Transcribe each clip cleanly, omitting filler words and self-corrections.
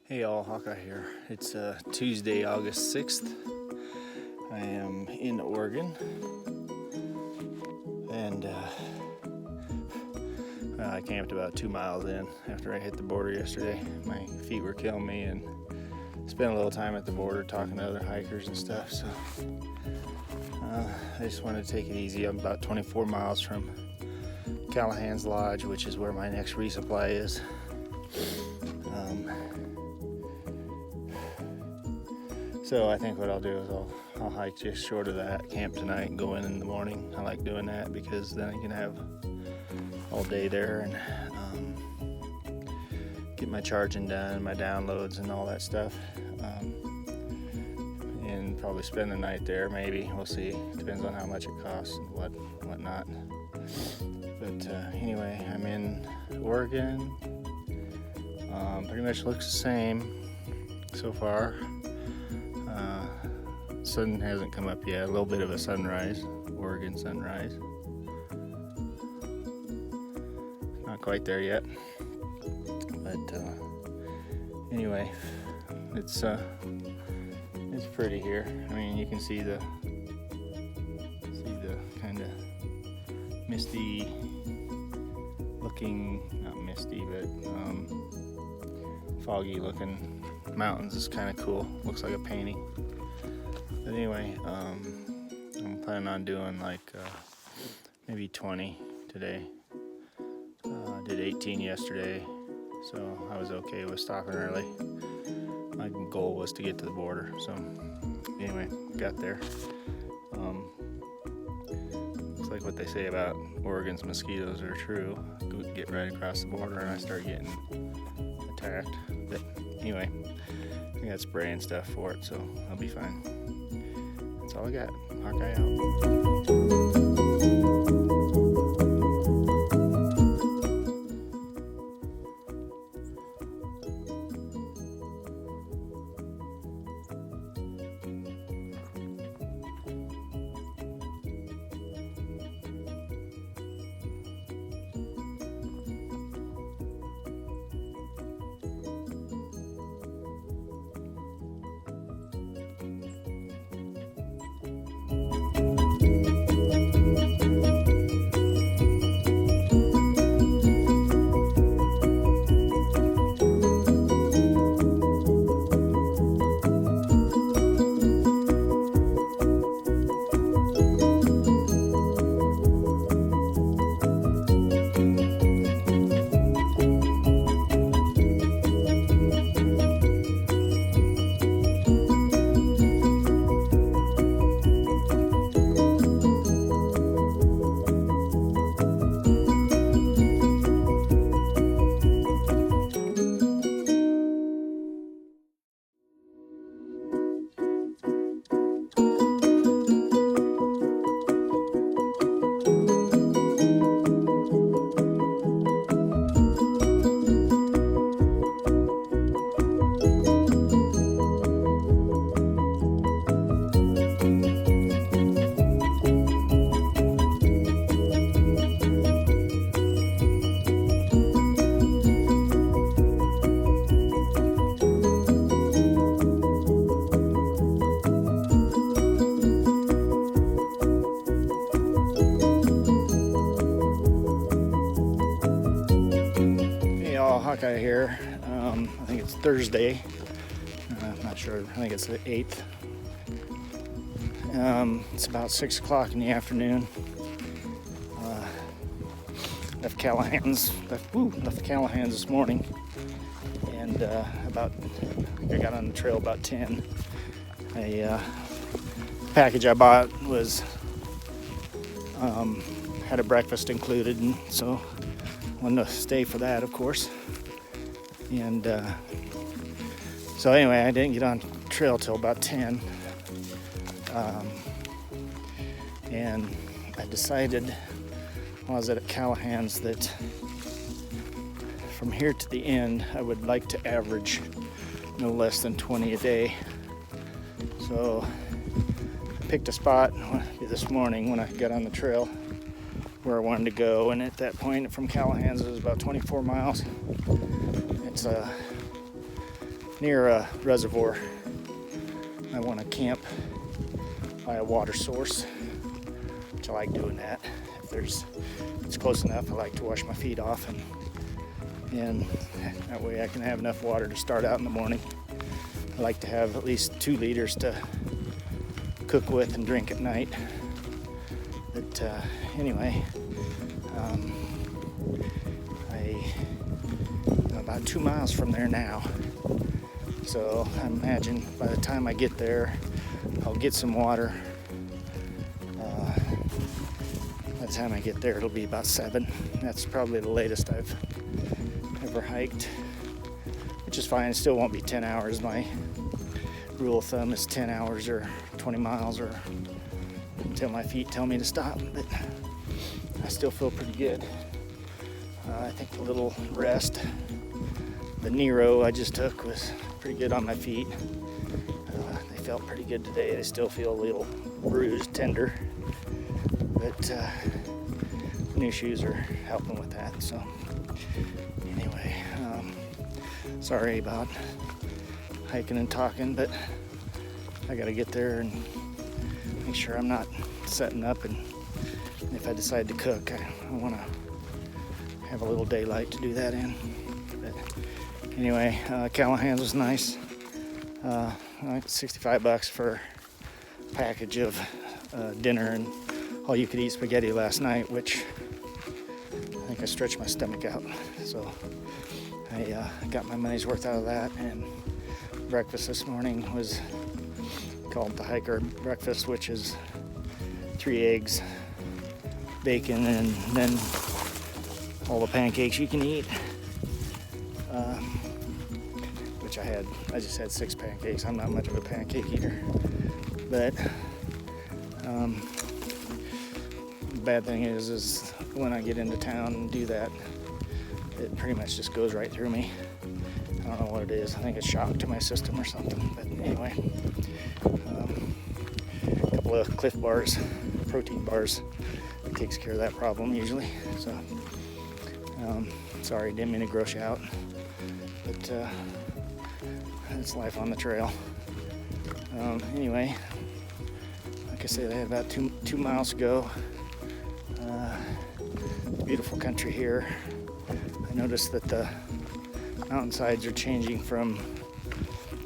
Hey all, Hawkeye here. It's Tuesday, August 6th. I am in Oregon, and I camped about 2 miles in after I hit the border yesterday. My feet were killing me, and spent a little time at the border talking to other hikers and stuff, so I just wanted to take it easy. I'm about 24 miles from Callahan's Lodge, which is where my next resupply is. So I think what I'll do is I'll hike just short of that, camp tonight, and go in the morning. I like doing that because then I can have all day there and get my charging done, my downloads and all that stuff, and probably spend the night there. Maybe we'll see. Depends on how much it costs and whatnot. But anyway, I'm in Oregon. Pretty much looks the same so far. Sun hasn't come up yet. A little bit of a sunrise, Oregon sunrise. Not quite there yet, but anyway, it's pretty here. I mean, you can see the kind of misty looking, not misty, but foggy looking mountains. Is kind of cool. Looks like a painting. But anyway, I'm planning on doing like maybe 20 today. Did 18 yesterday, so I was okay with stopping early. My goal was to get to the border, so anyway, got there. Looks like what they say about Oregon's mosquitoes are true. Get right across the border and I start getting attacked. But anyway, I got spray and stuff for it, so I'll be fine. That's all I got. Hawkeye out. Hawkeye here. I think it's Thursday. I'm not sure. I think it's the 8th. It's about 6 o'clock in the afternoon. Left Callahan's this morning, and I got on the trail about 10. A package I bought was had a breakfast included, and so I wanted to stay for that, of course. And so anyway, I didn't get on trail till about 10, and I decided while I was at Callahan's that from here to the end I would like to average no less than 20 a day. So I picked a spot this morning when I got on the trail where I wanted to go, and at that point from Callahan's it was about 24 miles. It's near a reservoir. I want to camp by a water source, which I like doing that. If it's close enough, I like to wash my feet off, and that way I can have enough water to start out in the morning. I like to have at least 2 liters to cook with and drink at night. But anyway, I'm about 2 miles from there now. So I imagine by the time I get there, I'll get some water. By the time I get there, it'll be about 7. That's probably the latest I've ever hiked, which is fine. It still won't be 10 hours. My rule of thumb is 10 hours or 20 miles or until my feet tell me to stop, but I still feel pretty good. I think the little rest, the Nero I just took, was pretty good on my feet. They felt pretty good today. They still feel a little bruised, tender, but new shoes are helping with that. So anyway, sorry about hiking and talking, but I gotta get there and make sure I'm not setting up, and if I decide to cook, I want to have a little daylight to do that in. But anyway, Callahan's was nice. Like $65 for a package of dinner and all you could eat spaghetti last night, which I think I stretched my stomach out. So I got my money's worth out of that. And breakfast this morning was called the hiker breakfast, which is 3 eggs, bacon, and then all the pancakes you can eat. Which I just had 6 pancakes. I'm not much of a pancake eater, but the bad thing is when I get into town and do that, it pretty much just goes right through me. I don't know what it is. I think it's shock to my system or something. But anyway, a couple of Cliff bars, protein bars, it takes care of that problem usually. So sorry, didn't mean to gross you out, but it's life on the trail. Anyway, like I said, I had about two miles to go. Beautiful country here. I noticed that the mountainsides are changing from,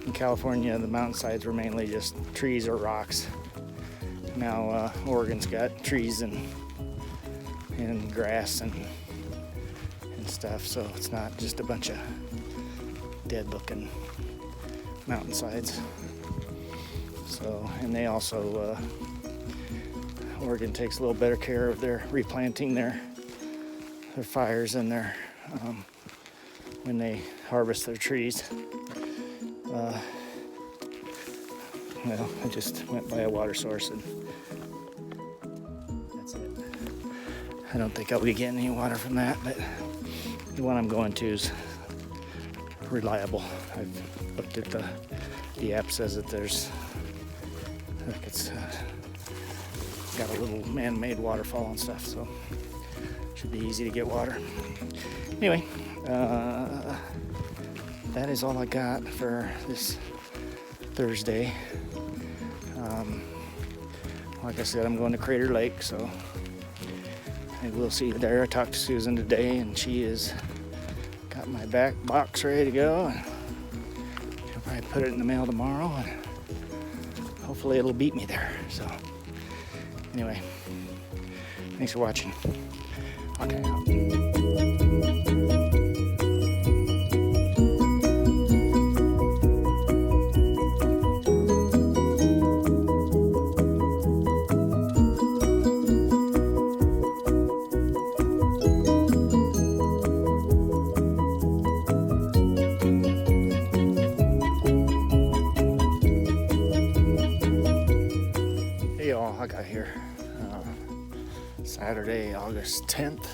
in California, the mountainsides were mainly just trees or rocks. Now Oregon's got trees and grass and stuff, so it's not just a bunch of dead looking mountainsides. So, and they also Oregon takes a little better care of their replanting their fires and their when they harvest their trees. Well, I just went by a water source and that's it. I don't think I'll be getting any water from that, but the one I'm going to is reliable. I've looked at the app, says that there's, I think it's got a little man-made waterfall and stuff, so should be easy to get water. Anyway, that is all I got for this Thursday. Like I said, I'm going to Crater Lake, so I will see you there. I talked to Susan today, and she has got my back box ready to go. And she'll probably put it in the mail tomorrow, and hopefully it'll beat me there. So anyway, thanks for watching. Hawkeye out. Hawkeye here. Saturday, August 10th.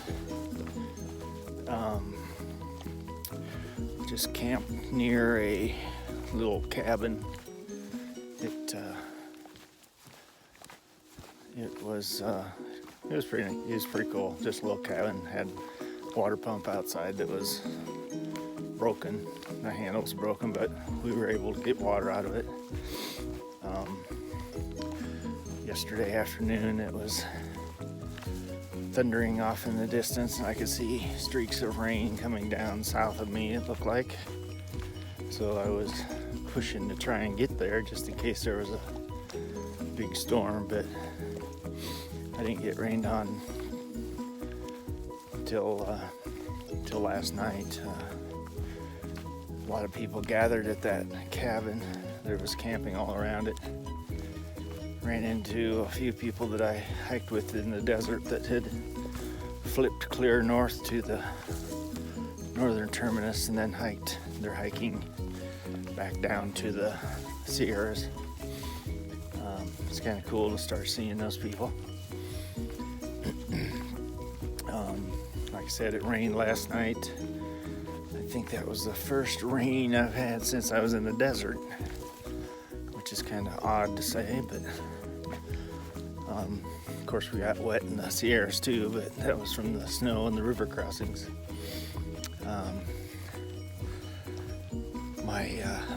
Just camped near a little cabin. It was pretty cool. Just a little cabin, had a water pump outside that was broken. The handle was broken, but we were able to get water out of it. Yesterday afternoon it was thundering off in the distance, and I could see streaks of rain coming down south of me, it looked like. So I was pushing to try and get there just in case there was a big storm, but I didn't get rained on until last night. A lot of people gathered at that cabin. There was camping all around it. Ran into a few people that I hiked with in the desert that had flipped clear north to the northern terminus and then they're hiking back down to the Sierras. It's kind of cool to start seeing those people. Like I said, it rained last night. I think that was the first rain I've had since I was in the desert, which is kind of odd to say, but of course we got wet in the Sierras too, but that was from the snow and the river crossings.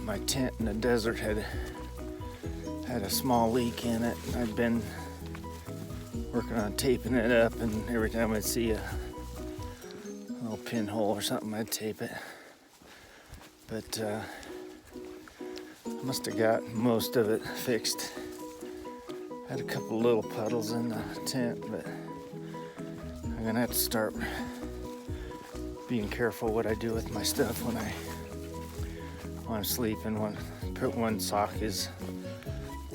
My tent in the desert had a small leak in it. I'd been working on taping it up, and every time I'd see a little pinhole or something, I'd tape it. But I must have got most of it fixed. Had a couple little puddles in the tent, but I'm gonna have to start being careful what I do with my stuff when I'm sleeping. One sock is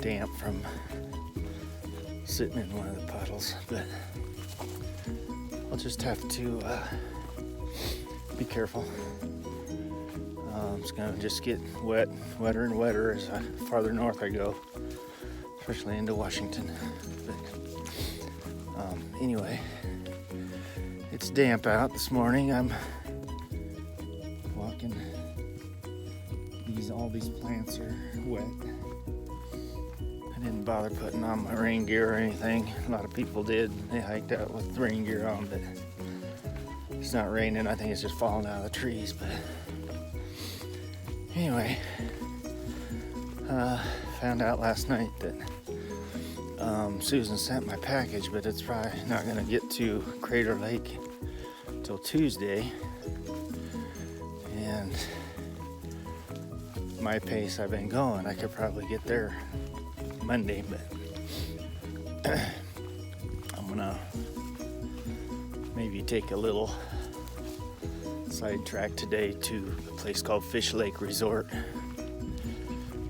damp from sitting in one of the puddles, but I'll just have to be careful. It's gonna just get wetter and wetter as farther north I go, especially into Washington. But anyway, it's damp out this morning. I'm walking. All these plants are wet. I didn't bother putting on my rain gear or anything. A lot of people did. They hiked out with rain gear on, but it's not raining. I think it's just falling out of the trees. But anyway, found out last night that Susan sent my package, but it's probably not going to get to Crater Lake till Tuesday. And my pace I've been going, I could probably get there Monday, but I'm gonna maybe take a little sidetrack today to a place called Fish Lake Resort.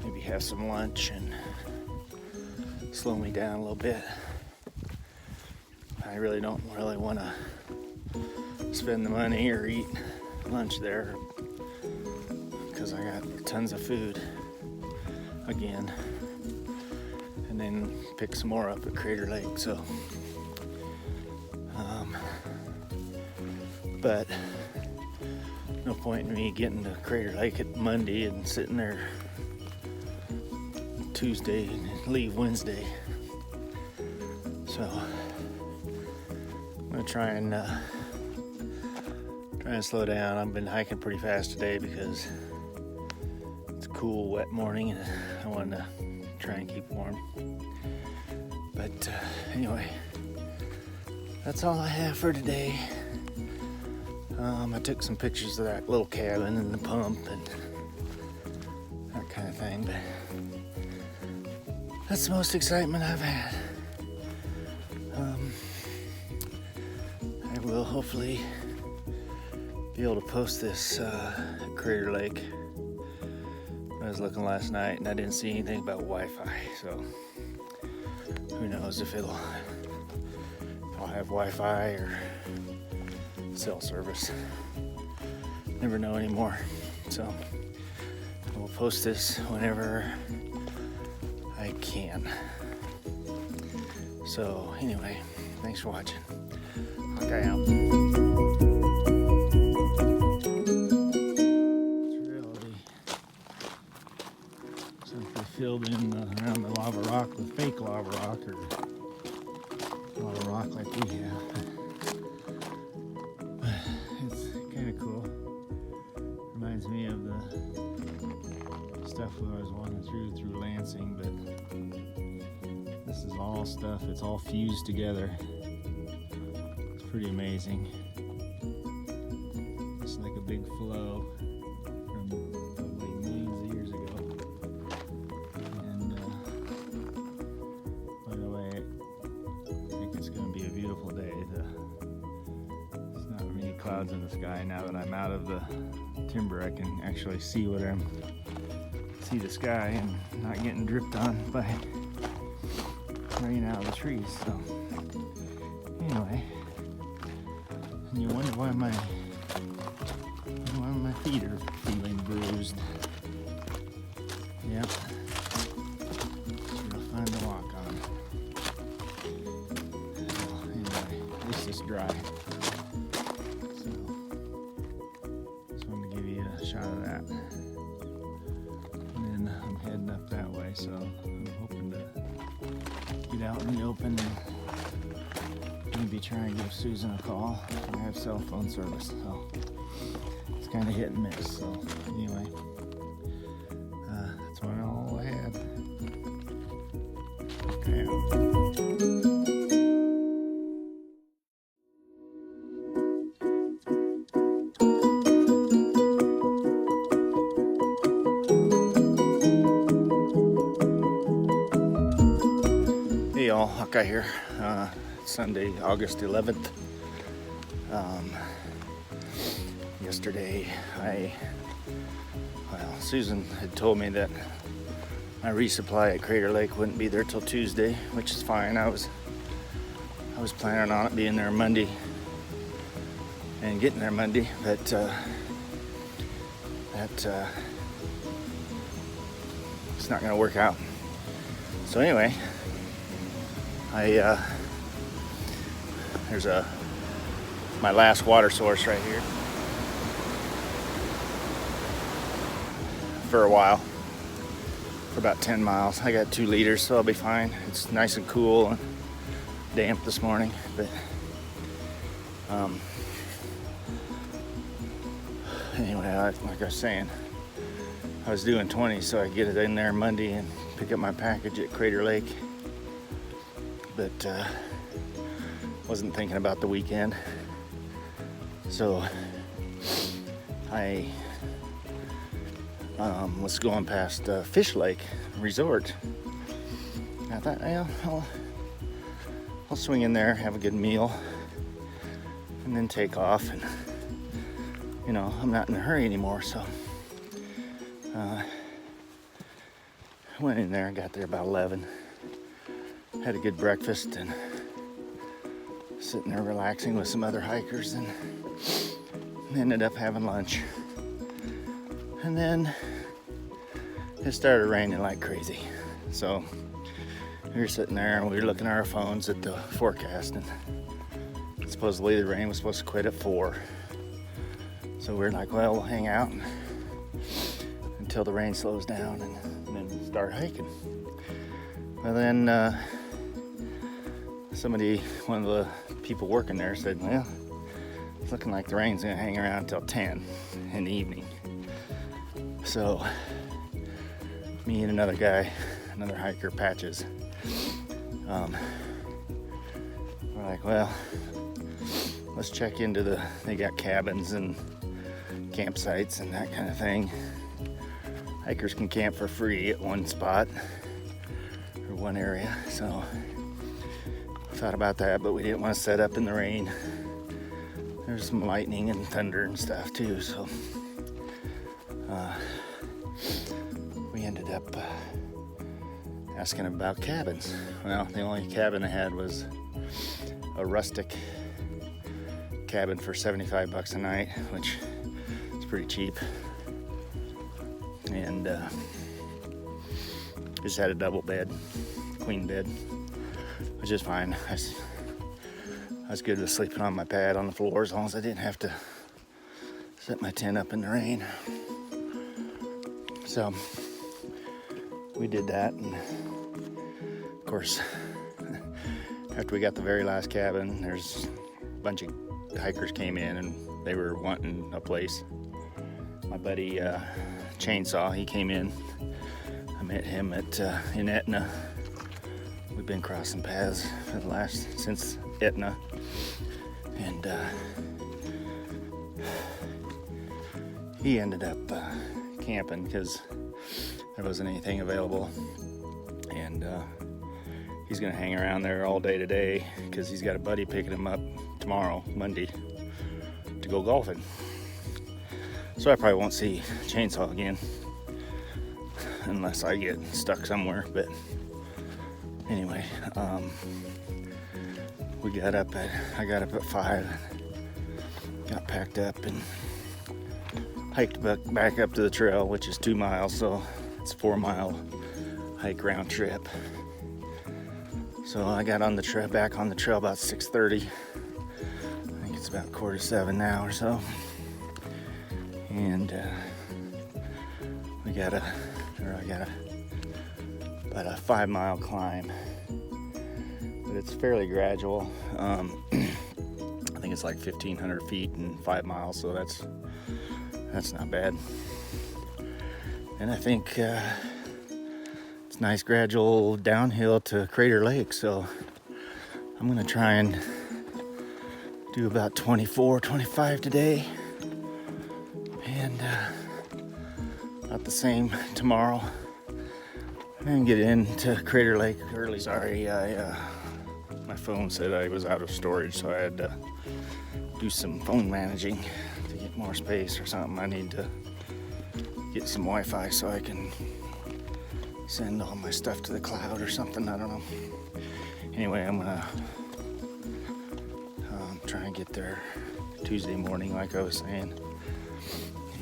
Maybe have some lunch and slow me down a little bit. I really don't want to spend the money or eat lunch there, because I got tons of food again, and then pick some more up at Crater Lake. So but no point in me getting to Crater Lake at Monday and sitting there Tuesday and leave Wednesday. So I'm gonna try and slow down. I've been hiking pretty fast today because cool, wet morning, and I wanted to try and keep warm. But anyway, that's all I have for today. I took some pictures of that little cabin and the pump and that kind of thing, but that's the most excitement I've had. I will hopefully be able to post this at Crater Lake. I was looking last night and I didn't see anything about Wi-Fi, so who knows if I'll have Wi-Fi or cell service. Never know anymore. So I will post this whenever I can. So anyway, thanks for watching. Hawkeye out. Filled in around the lava rock with fake lava rock or lava rock like we have. It's kind of cool. Reminds stuff when I was walking through Lansing, but this is all stuff. It's all fused together. It's pretty amazing. It's like a big flow from probably millions of years ago. And by the way, I think it's going to be a beautiful day. There's not many clouds in the sky. Now that I'm out of the timber, I can actually see see the sky and not getting dripped on by rain out of the trees. So anyway, and you wonder why my feet are feeling bruised. Yep, real fun to walk on. Well, anyway, at least it's dry. So just wanted to give you a shot of that. And then I'm heading up that way, so I'm hoping to get out in the open and maybe try and give Susan a call. I have cell phone service, so it's kind of hit and miss. So anyway, that's what all I had. Okay. Hey y'all, Hawkeye here. Sunday, August 11th. Yesterday, Susan had told me that my resupply at Crater Lake wouldn't be there till Tuesday, which is fine. I was planning on it being there Monday and getting there Monday, but it's not going to work out. So anyway, there's my last water source right here for a while, for about 10 miles. I got 2 liters, so I'll be fine. It's nice and cool and damp this morning, but anyway, like I was saying, I was doing 20, so I get it in there Monday and pick up my package at Crater Lake, but wasn't thinking about the weekend. So I was going past Fish Lake Resort. And I thought, yeah, I'll swing in there, have a good meal, and then take off. And you know, I'm not in a hurry anymore, so I went in there and got there about 11. Had a good breakfast and sitting there relaxing with some other hikers, and ended up having lunch. And then it started raining like crazy. So we were sitting there and we were looking at our phones at the forecast, and supposedly the rain was supposed to quit at 4. So we're like, well, we'll hang out until the rain slows down and then start hiking. Well, then one of the people working there said, well, it's looking like the rain's gonna hang around until 10 in the evening. So me and another guy, another hiker, Patches, we're like, well, let's check into they got cabins and campsites and that kind of thing. Hikers can camp for free at one spot or one area. So thought about that, but we didn't want to set up in the rain. There's some lightning and thunder and stuff too, so we ended up asking about cabins. Well, the only cabin I had was a rustic cabin for $75 a night, which is pretty cheap, and just had a double bed, queen bed, which is fine. I was good with sleeping on my pad on the floor as long as I didn't have to set my tent up in the rain. So we did that, and of course, after we got the very last cabin, there's a bunch of hikers came in and they were wanting a place. My buddy chainsaw. He came in. I met him in Etna. We've been crossing paths since Etna, and he ended up camping because there wasn't anything available, and he's gonna hang around there all day today because he's got a buddy picking him up tomorrow, Monday, to go golfing. So I probably won't see Chainsaw again unless I get stuck somewhere. But anyway, I got up at 5, got packed up and hiked back up to the trail, which is 2 miles, so it's a 4-mile hike round trip. So I got on the trail, back on the trail about 6:30. I think it's about 6:45 now or so. And I got about a 5-mile climb, but it's fairly gradual. I think it's like 1,500 feet and 5 miles, so that's not bad. And I think it's nice gradual downhill to Crater Lake, so I'm gonna try and do about 24, 25 today, and about the same tomorrow, and get into Crater Lake early. Sorry, my phone said I was out of storage, so I had to do some phone managing to get more space or something. I need to get some Wi-Fi so I can send all my stuff to the cloud or something. I don't know. Anyway, I'm gonna try and get there Tuesday morning, like I was saying,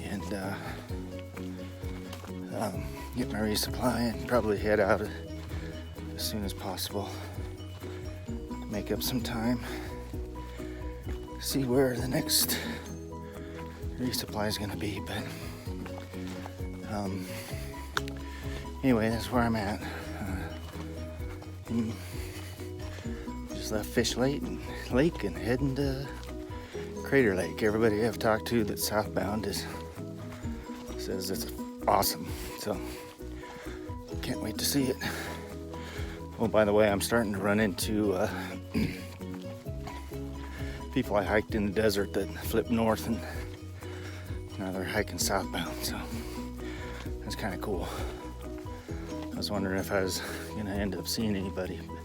and get my resupply and probably head out as soon as possible to make up some time, see where the next resupply is going to be. But anyway, that's where I'm at. Just left Fish Lake and heading to Crater Lake. Everybody I've talked to that's southbound says it's awesome, so can't wait to see it. Oh, by the way, I'm starting to run into people I hiked in the desert that flipped north, and now they're hiking southbound, so that's kind of cool. I was wondering if I was gonna end up seeing anybody, but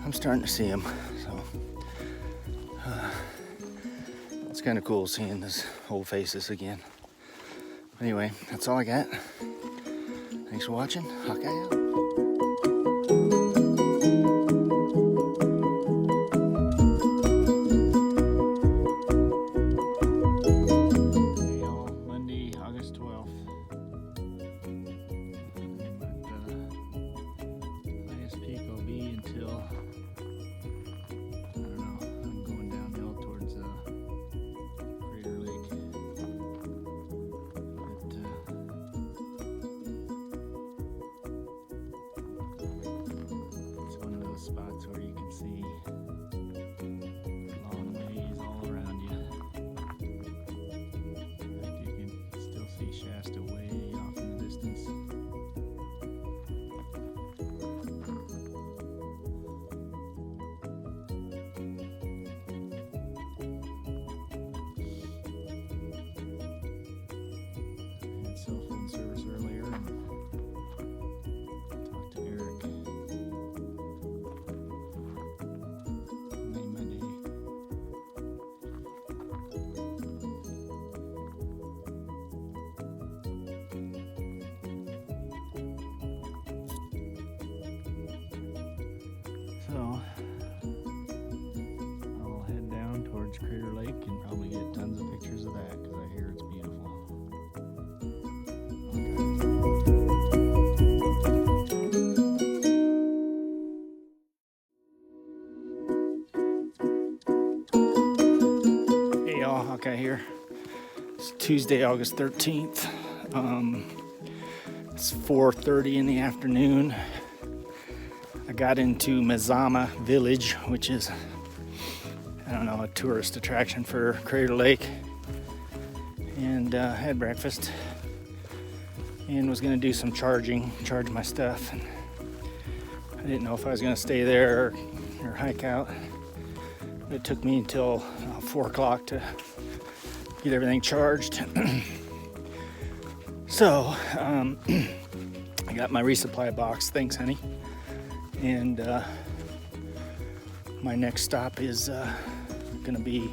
I'm starting to see them, so it's kind of cool seeing this old faces again. Anyway, that's all I got. Thanks for watching. Hawkeye out. Hey y'all, Monday, August 12th. Highest peak will be until, I don't know, I'm going downhill towards Crater Lake. It's one of those spots where you can see long ways all around you. Like you can still see Shasta way off in the distance. I had cell phone service earlier and talked to Eric. Made my day. So I'll head down towards Crater Lake and probably get tons of pictures of that because I hear it's beautiful. Hey y'all, Hawkeye here. It's Tuesday, August 13th. It's 4:30 in the afternoon. I got into Mazama Village, which is, I don't know, a tourist attraction for Crater Lake, and had breakfast. and was gonna do some charge my stuff. And I didn't know if I was gonna stay there or hike out. It took me until 4 o'clock to get everything charged. So I got my resupply box, thanks honey. And my next stop is gonna be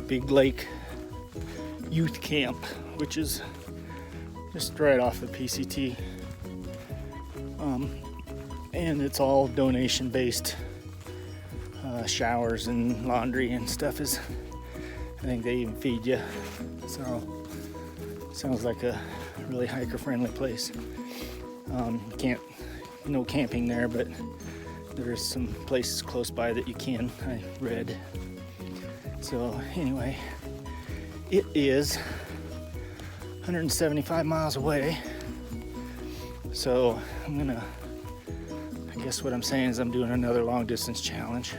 Big Lake Youth Camp, which is just right off the PCT. And it's all donation based. Showers and laundry and stuff is, I think they even feed you. So sounds like a really hiker friendly place. No camping there, but there's some places close by that you can, I read. So anyway, it is 175 miles away. So I guess what I'm saying is I'm doing another long distance challenge,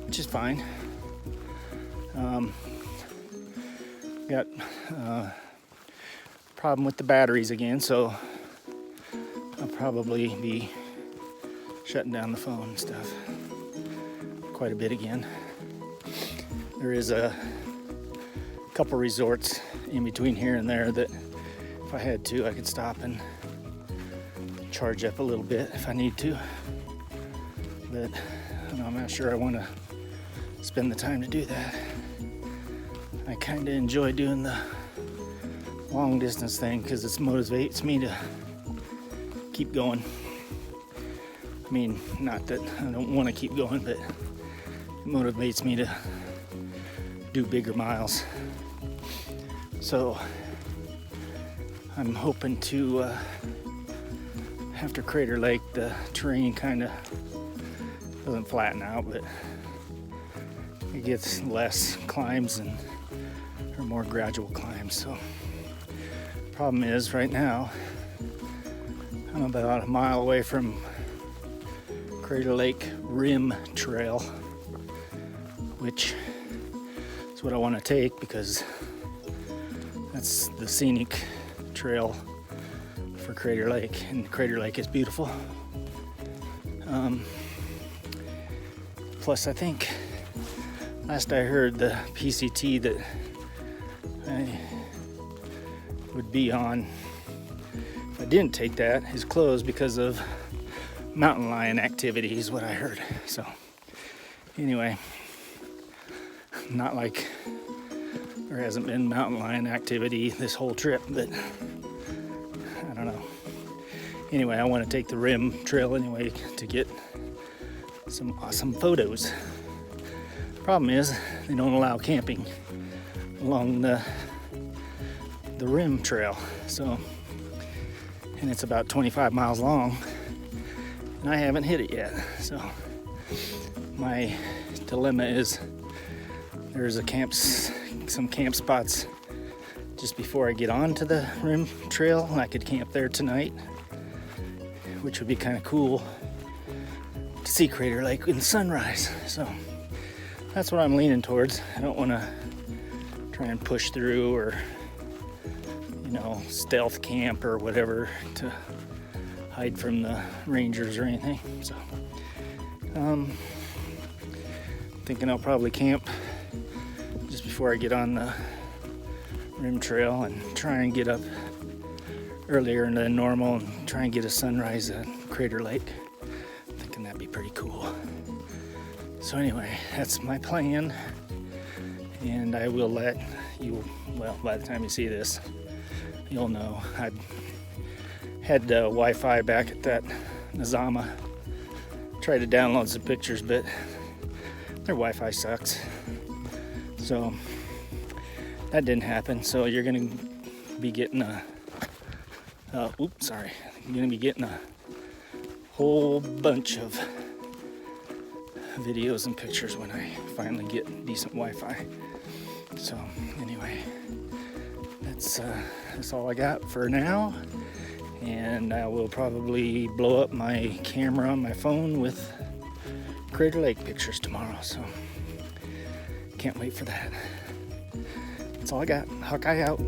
which is fine. Got problem with the batteries again, so I'll probably be shutting down the phone and stuff quite a bit again. There is a couple resorts in between here and there that if I had to, I could stop and charge up a little bit if I need to. But I'm not sure I want to spend the time to do that. I kind of enjoy doing the long distance thing because it motivates me to keep going. I mean, not that I don't want to keep going, but it motivates me to do bigger miles. So I'm hoping to, after Crater Lake, the terrain kind of doesn't flatten out, but it gets less climbs or more gradual climbs. So problem is right now I'm about a mile away from Crater Lake Rim Trail, which is what I want to take because that's the scenic trail for Crater Lake, and Crater Lake is beautiful. Plus, I think last I heard, the PCT that I would be on if I didn't take that is closed because of mountain lion activity, is what I heard. So anyway, not like there hasn't been mountain lion activity this whole trip, but I don't know. Anyway, I want to take the Rim Trail anyway to get some awesome photos. Problem is, they don't allow camping along the Rim Trail. So, and it's about 25 miles long, and I haven't hit it yet. So, my dilemma is there's some camp spots just before I get onto the Rim Trail. I could camp there tonight, which would be kind of cool to see Crater Lake in sunrise. So that's what I'm leaning towards. I don't want to try and push through or, stealth camp or whatever to hide from the rangers or anything. So thinking I'll probably camp just before I get on the Rim Trail and try and get up earlier than normal and try and get a sunrise at Crater Lake. I'm thinking that'd be pretty cool. So anyway, that's my plan, and I will let you, by the time you see this, you'll know. I had Wi-Fi back at that Nazama. Tried to download some pictures, but their Wi-Fi sucks. So that didn't happen. So you're gonna be getting you're gonna be getting a whole bunch of videos and pictures when I finally get decent Wi-Fi. So anyway, that's all I got for now, and I will probably blow up my camera on my phone with Crater Lake pictures tomorrow. So can't wait for that. That's all I got. Hawkeye out.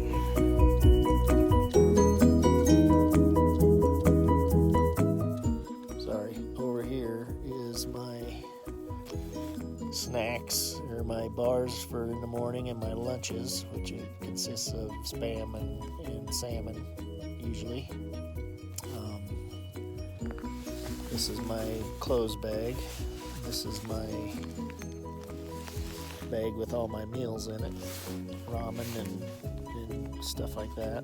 bars for in the morning and my lunches, which it consists of Spam and salmon usually. This is my clothes bag. This is my bag with all my meals in it, ramen and stuff like that.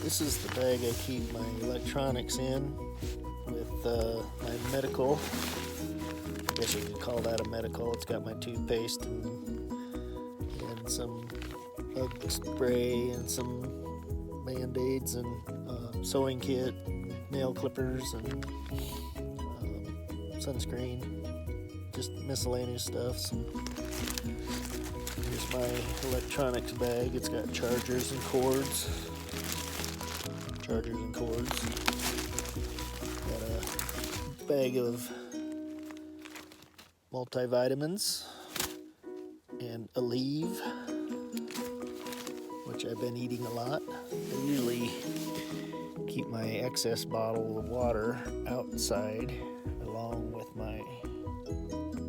This is the bag I keep my electronics in with my medical. I guess you could call that a medical. It's got my toothpaste and some bug spray and some Band-Aids and sewing kit, nail clippers and sunscreen, just miscellaneous stuff. Here's my electronics bag. It's got chargers and cords. Got a bag of multivitamins and Aleve, which I've been eating a lot. I usually keep my excess bottle of water outside along with my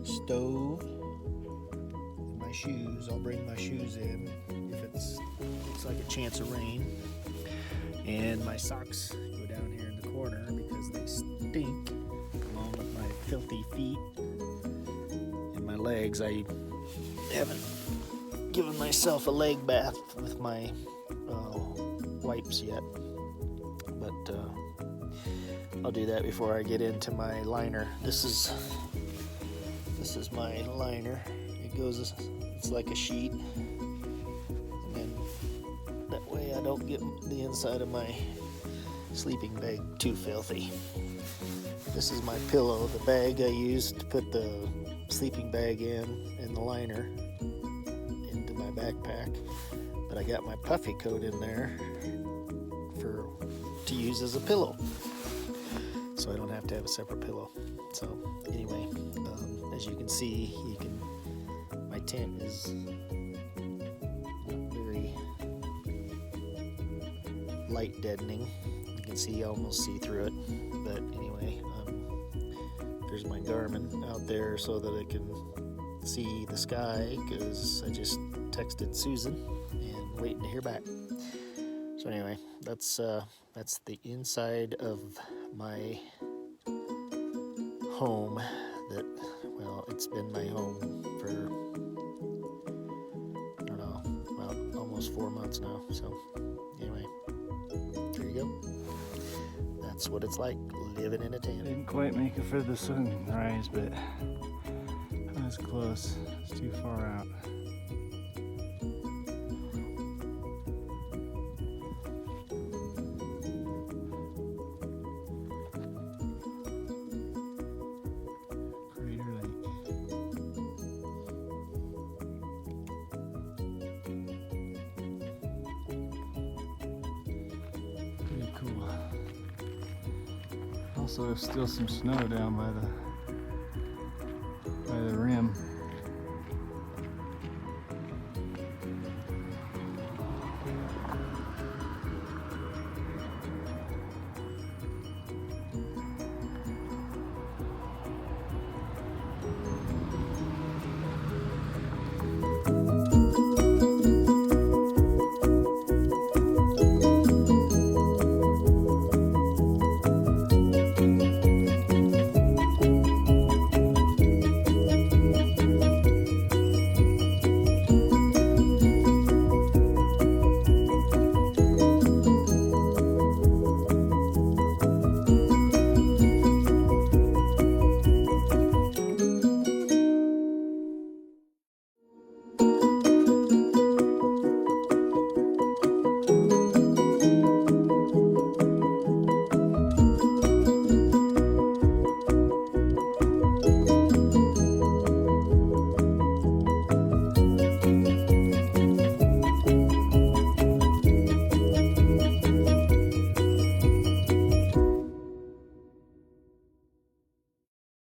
stove and my shoes. I'll bring my shoes in if it's like a chance of rain. And my socks go down here in the corner because they stink, along with my filthy feet and my legs. I haven't given myself a leg bath with my wipes yet, but I'll do that before I get into my liner. This is my liner. It's like a sheet, and then that way I don't get the inside of my sleeping bag too filthy. This is my pillow, the bag I used to put the sleeping bag in and the liner into my backpack, but I got my puffy coat in there to use as a pillow, so I don't have to have a separate pillow. So anyway, as you can see, my tent is not very light deadening. You can almost see through it, but anyway, there's my Garmin out there so that I can see the sky, because I just texted Susan and waiting to hear back. So anyway, that's the inside of my home. It's been my home for, I don't know, about almost 4 months now. So anyway, there you go. That's what it's like living in a tent. Didn't quite make it for the sunrise, but I was close. It's too far out. Also, there's still some snow down by the